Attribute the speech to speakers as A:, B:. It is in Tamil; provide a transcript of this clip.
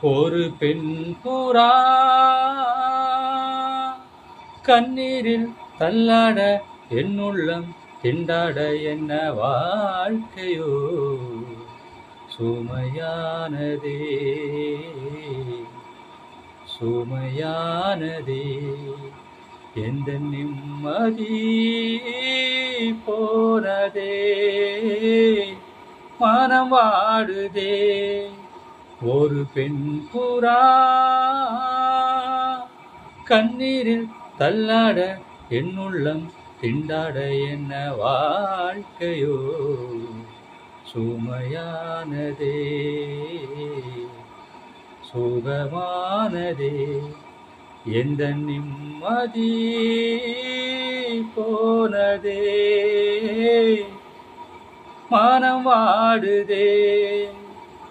A: ஒரு பெண் புறா கண்ணீரில் தள்ளாட என்னுள்ளம் திண்டாட என்ன வாழ்க்கையோ சுமையானதே சுமையானதே எந்த நிம்மதி போனதே மனம் வாடுதே ஒரு பெண் புறா கண்ணீரில் தள்ளாட என்னுள்ளம் திண்டாட என்ன வாழ்க்கையோ சுமையானதே சுகமானதே எந்த நிம்மதி போனதே மனம் வாடுதே